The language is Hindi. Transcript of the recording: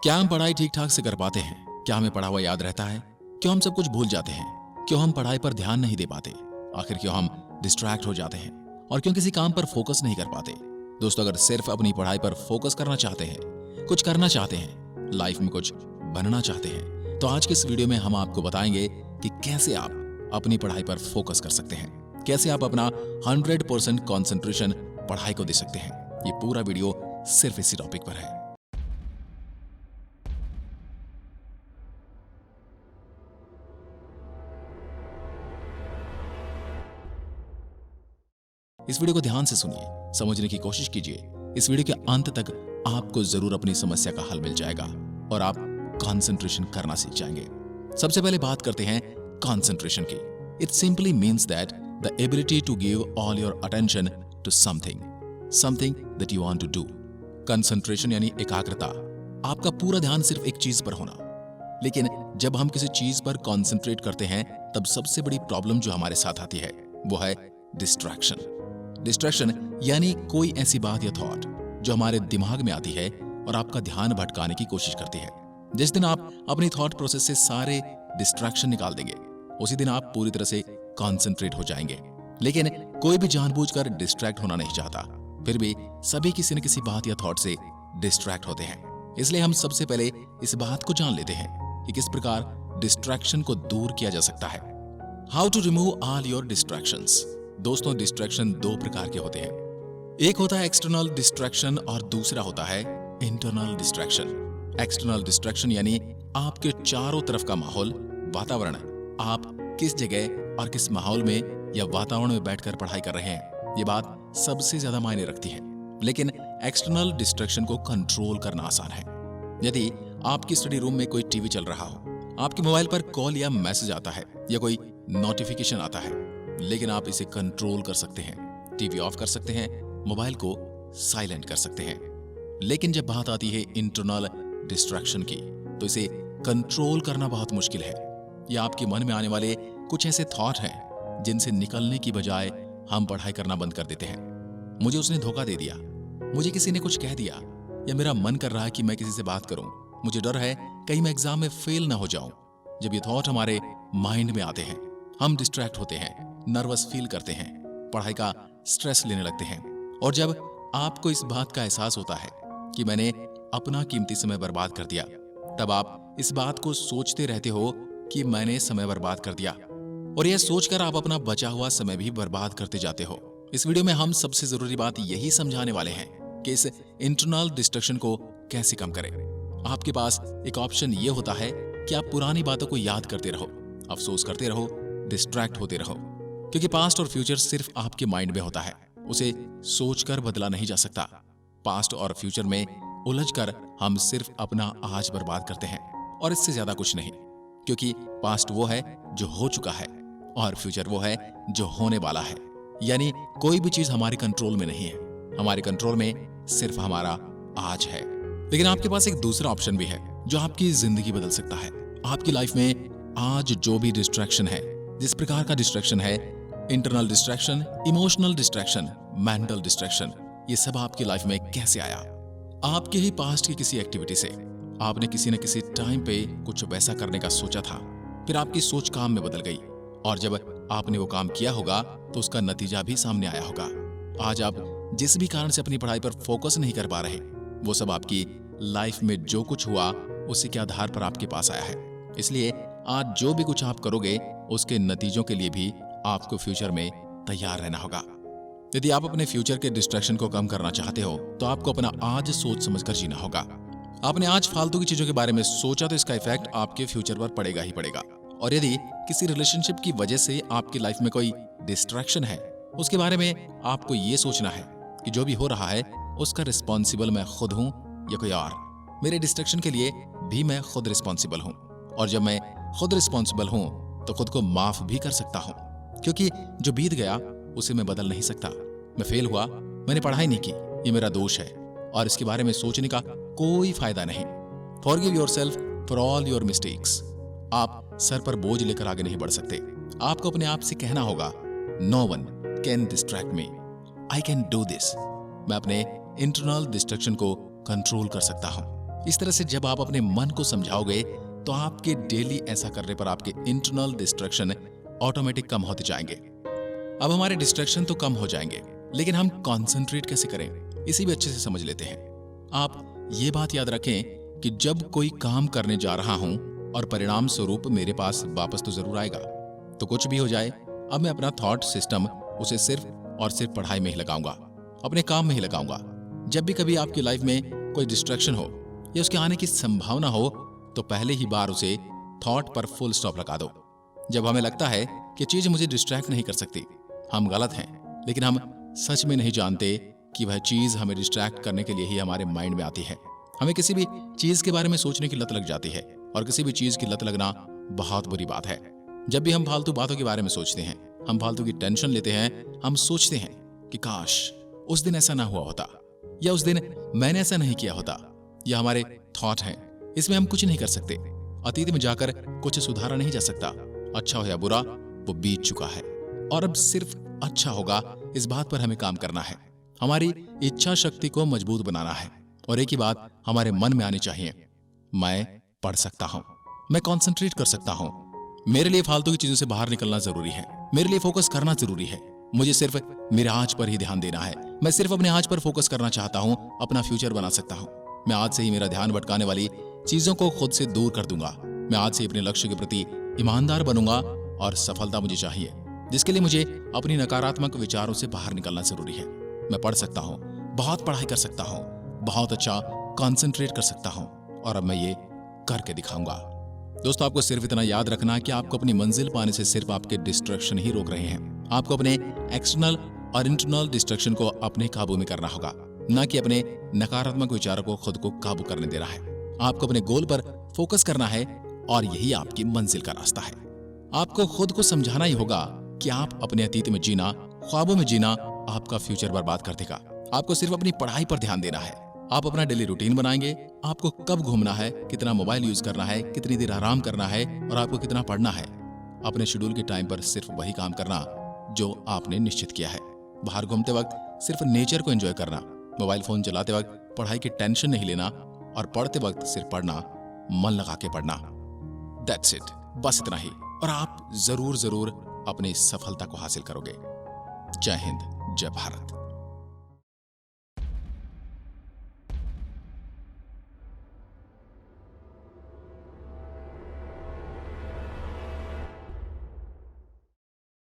क्या हम पढ़ाई ठीक ठाक से कर पाते हैं? क्या हमें पढ़ा हुआ याद रहता है? क्यों हम सब कुछ भूल जाते हैं? क्यों हम पढ़ाई पर ध्यान नहीं दे पाते? आखिर क्यों हम डिस्ट्रैक्ट हो जाते हैं? और क्यों किसी काम पर फोकस नहीं कर पाते? दोस्तों, अगर सिर्फ अपनी पढ़ाई पर फोकस करना चाहते हैं, कुछ करना चाहते हैं, लाइफ में कुछ बनना चाहते हैं, तो आज के इस वीडियो में हम आपको बताएंगे कि कैसे आप अपनी पढ़ाई पर फोकस कर सकते हैं, कैसे आप अपना 100% कंसंट्रेशन पढ़ाई को दे सकते हैं। ये पूरा वीडियो सिर्फ इसी टॉपिक पर है। इस वीडियो को ध्यान से सुनिए, समझने की कोशिश कीजिए। इस वीडियो के अंत तक आपको जरूर अपनी समस्या का हल मिल जाएगा और आप कंसंट्रेशन करना सीख जाएंगे। सबसे पहले बात करते हैं कंसंट्रेशन की। It simply means that the ability to give all your attention to something that you want to do. Concentration यानी एकाग्रता, आपका पूरा ध्यान सिर्फ एक चीज पर होना। लेकिन जब हम किसी चीज पर कंसंट्रेट करते हैं, तब सबसे बड़ी प्रॉब्लम जो हमारे साथ आती है वो है डिस्ट्रैक्शन यानी कोई ऐसी बात या थॉट जो हमारे दिमाग में आती है और आपका ध्यान भटकाने की कोशिश करती है। जिस दिन आप अपनी थॉट प्रोसेस से सारे डिस्ट्रैक्शन निकाल देंगे, उसी दिन आप पूरी तरह से कंसंट्रेट हो जाएंगे। लेकिन कोई भी जानबूझकर डिस्ट्रैक्ट होना नहीं चाहता, फिर भी सभी किसी न किसी बात या थॉट से डिस्ट्रैक्ट होते हैं। इसलिए हम सबसे पहले इस बात को जान लेते हैं कि किस प्रकार डिस्ट्रैक्शन को दूर किया जा सकता है। How to remove all your distractions. दोस्तों, डिस्ट्रैक्शन दो प्रकार के होते हैं। एक होता है एक्सटर्नल डिस्ट्रैक्शन और दूसरा होता है इंटरनल डिस्ट्रैक्शन। एक्सटर्नल डिस्ट्रैक्शन यानी आपके चारों तरफ का माहौल, वातावरण, आप किस जगह और किस माहौल में या वातावरण में बैठकर पढ़ाई कर रहे हैं, ये बात सबसे ज्यादा मायने रखती है। लेकिन एक्सटर्नल डिस्ट्रैक्शन को कंट्रोल करना आसान है। यदि आपकी स्टडी रूम में कोई टीवी चल रहा हो, आपके मोबाइल पर कॉल या मैसेज आता है या कोई नोटिफिकेशन आता है, लेकिन आप इसे कंट्रोल कर सकते हैं। टीवी ऑफ कर सकते हैं, मोबाइल को साइलेंट कर सकते हैं। लेकिन जब बात आती है इंटरनल डिस्ट्रैक्शन की, तो इसे कंट्रोल करना बहुत मुश्किल है। यह आपके मन में आने वाले कुछ ऐसे थॉट हैं जिनसे निकलने की बजाय हम पढ़ाई करना बंद कर देते हैं। मुझे उसने धोखा दे दिया, मुझे किसी ने कुछ कह दिया, या मेरा मन कर रहा है कि मैं किसी से बात करूं, मुझे डर है कहीं मैं एग्जाम में फेल ना हो जाऊं। जब ये थॉट हमारे माइंड में आते हैं, हम डिस्ट्रैक्ट होते हैं, नर्वस फील करते हैं, पढ़ाई का स्ट्रेस लेने लगते हैं। और जब आपको इस बात का एहसास होता है कि मैंने अपना कीमती समय बर्बाद कर दिया, तब आप इस बात को सोचते रहते हो कि मैंने समय बर्बाद कर दिया, और यह सोचकर आप अपना बचा हुआ समय भी बर्बाद करते जाते हो। इस वीडियो में हम सबसे जरूरी बात यही समझाने वाले हैं कि इस इंटरनल डिस्ट्रैक्शन को कैसे कम करें। आपके पास एक ऑप्शन यह होता है कि आप पुरानी बातों को याद करते रहो, अफसोस करते रहो, डिस्ट्रैक्ट होते रहो, क्योंकि पास्ट और फ्यूचर सिर्फ आपके माइंड में होता है, उसे सोचकर बदला नहीं जा सकता। पास्ट और फ्यूचर में उलझकर हम सिर्फ अपना आज बर्बाद करते हैं, और इससे ज्यादा कुछ नहीं। क्योंकि पास्ट वो है जो हो चुका है और फ्यूचर वो है जो होने वाला है। यानी कोई भी चीज हमारे कंट्रोल में नहीं है, हमारे कंट्रोल में सिर्फ हमारा आज है। लेकिन आपके पास एक दूसरा ऑप्शन भी है जो आपकी जिंदगी बदल सकता है। आपकी लाइफ में आज जो भी डिस्ट्रैक्शन है, जिस प्रकार का डिस्ट्रैक्शन है, internal distraction, emotional distraction, mental distraction, ये सब आपकी लाइफ में कैसे आया? आपके ही पास्ट की किसी एक्टिविटी से आपने किसी न किसी टाइम पे कुछ वैसा करने का सोचा था, फिर आपकी सोच काम में बदल गई, और जब आपने वो काम किया होगा तो उसका नतीजा भी सामने आया होगा। आज आप जिस भी कारण से अपनी पढ़ाई पर फोकस नहीं कर पा रहे, वो सब आपकी लाइफ में जो कुछ हुआ उसी के आधार पर आपके पास आया है। इसलिए आज जो भी कुछ आप करोगे, उसके नतीजों के लिए भी आपको फ्यूचर में तैयार रहना होगा। यदि आप अपने फ्यूचर के डिस्ट्रैक्शन को कम करना चाहते हो, तो आपको अपना आज सोच समझकर जीना होगा। आपने आज फालतू की चीजों के बारे में सोचा तो इसका इफेक्ट आपके फ्यूचर पर पड़ेगा ही पड़ेगा। और यदि किसी रिलेशनशिप की वजह से आपकी लाइफ में कोई डिस्ट्रैक्शन है, उसके बारे में आपको ये सोचना है कि जो भी हो रहा है उसका रिस्पॉन्सिबल मैं खुद हूं या कोई और। मेरे डिस्ट्रैक्शन के लिए भी मैं खुद रिस्पॉन्सिबल हूं, और जब मैं खुद रिस्पॉन्सिबल हूं तो खुद को माफ भी कर सकता हूं, क्योंकि जो बीत गया उसे मैं बदल नहीं सकता। मैं फेल हुआ, मैंने पढ़ाई नहीं की, ये मेरा दोष है, और इसके बारे में सोचने का कोई फायदा नहीं। Forgive yourself for all your mistakes. आप सर पर बोझ लेकर आगे नहीं बढ़ सकते। आपको अपने आप से कहना होगा, no one can distract me, I can do this. मैं अपने इंटरनल डिस्ट्रैक्शन को कंट्रोल कर सकता हूं। इस तरह से जब आप अपने मन को समझाओगे तो आपके डेली ऐसा करने पर आपके इंटरनल डिस्ट्रैक्शन ऑटोमेटिक कम होते जाएंगे। अब हमारे डिस्ट्रैक्शन तो कम हो जाएंगे, लेकिन हम कॉन्सेंट्रेट कैसे करें इसी भी अच्छे से समझ लेते हैं। आप ये बात याद रखें कि जब कोई काम करने जा रहा हूं और परिणाम स्वरूप मेरे पास वापस तो जरूर आएगा, तो कुछ भी हो जाए अब मैं अपना थॉट सिस्टम उसे सिर्फ और सिर्फ पढ़ाई में ही लगाऊंगा, अपने काम में ही लगाऊंगा। जब भी कभी आपकी लाइफ में कोई डिस्ट्रैक्शन हो या उसके आने की संभावना हो तो पहले ही बार उसे थॉट पर फुल स्टॉप लगा दो। जब हमें लगता है कि चीज मुझे डिस्ट्रैक्ट नहीं कर सकती, हम गलत हैं, लेकिन हम सच में नहीं जानते कि वह चीज हमें डिस्ट्रैक्ट करने के लिए ही हमारे माइंड में आती है। हमें किसी भी चीज के बारे में सोचने की लत लग जाती है, और किसी भी चीज की लत लगना बहुत बुरी बात है। जब भी हम फालतू बातों के बारे में सोचते हैं, हम फालतू की टेंशन लेते हैं, हम सोचते हैं कि काश उस दिन ऐसा ना हुआ होता, या उस दिन मैंने ऐसा नहीं किया होता। यह हमारे थॉट हैं, इसमें हम कुछ नहीं कर सकते। अतीत में जाकर कुछ सुधारा नहीं जा सकता। अच्छा हो या बुरा वो बीत चुका है, और अब सिर्फ अच्छा होगा इस बात पर हमें काम करना है। हमारी इच्छा शक्ति को मजबूत बनाना है, और एक ही बात हमारे मन में आनी चाहिए, मैं पढ़ सकता हूं, मैं कंसंट्रेट कर सकता हूं। मेरे लिए फालतू की चीजों से बाहर निकलना जरूरी है, मेरे लिए फोकस करना जरूरी है। मुझे सिर्फ मेरे आज पर ही ध्यान देना है, मैं सिर्फ अपने आज पर फोकस करना चाहता हूं, अपना फ्यूचर बना सकता हूं। मैं आज से ही मेरा ध्यान भटकाने वाली चीजों को खुद से दूर कर दूंगा। मैं आज से ही अपने लक्ष्य के प्रति ईमानदार बनूंगा, और सफलता मुझे चाहिए, जिसके लिए मुझे अपनी नकारात्मक विचारों से बाहर निकलना जरूरी है। मैं पढ़ सकता हूं, बहुत पढ़ाई कर सकता हूं, बहुत अच्छा कंसंट्रेट कर सकता हूं, और अब मैं ये करके दिखाऊंगा। दोस्तों, आपको सिर्फ इतना याद रखना कि आपको अपनी मंजिल पाने से सिर्फ आपके डिस्ट्रैक्शन ही रोक रहे हैं। आपको अपने एक्सटर्नल और इंटरनल डिस्ट्रैक्शन को अपने काबू में करना होगा, न कि अपने नकारात्मक विचारों को खुद को काबू करने देना है। आपको अपने गोल पर फोकस करना है, और यही आपकी मंजिल का रास्ता है। आपको खुद को समझाना ही होगा कि आप अपने अतीत में जीना, ख्वाबों में जीना आपका फ्यूचर बर्बाद कर देगा। आपको सिर्फ अपनी पढ़ाई पर ध्यान देना है। आप अपना डेली रूटीन बनाएंगे, आपको कब घूमना है, कितना मोबाइल यूज करना है, कितनी देर आराम करना है, और आपको कितना पढ़ना है। अपने शेड्यूल के टाइम पर सिर्फ वही काम करना जो आपने निश्चित किया है। बाहर घूमते वक्त सिर्फ नेचर को एंजॉय करना, मोबाइल फोन चलाते वक्त पढ़ाई की टेंशन नहीं लेना, और पढ़ते वक्त सिर्फ पढ़ना, मन लगा के पढ़ना। दैट्स इट, बस इतना ही, और आप जरूर जरूर अपनी सफलता को हासिल करोगे। जय हिंद, जय भारत।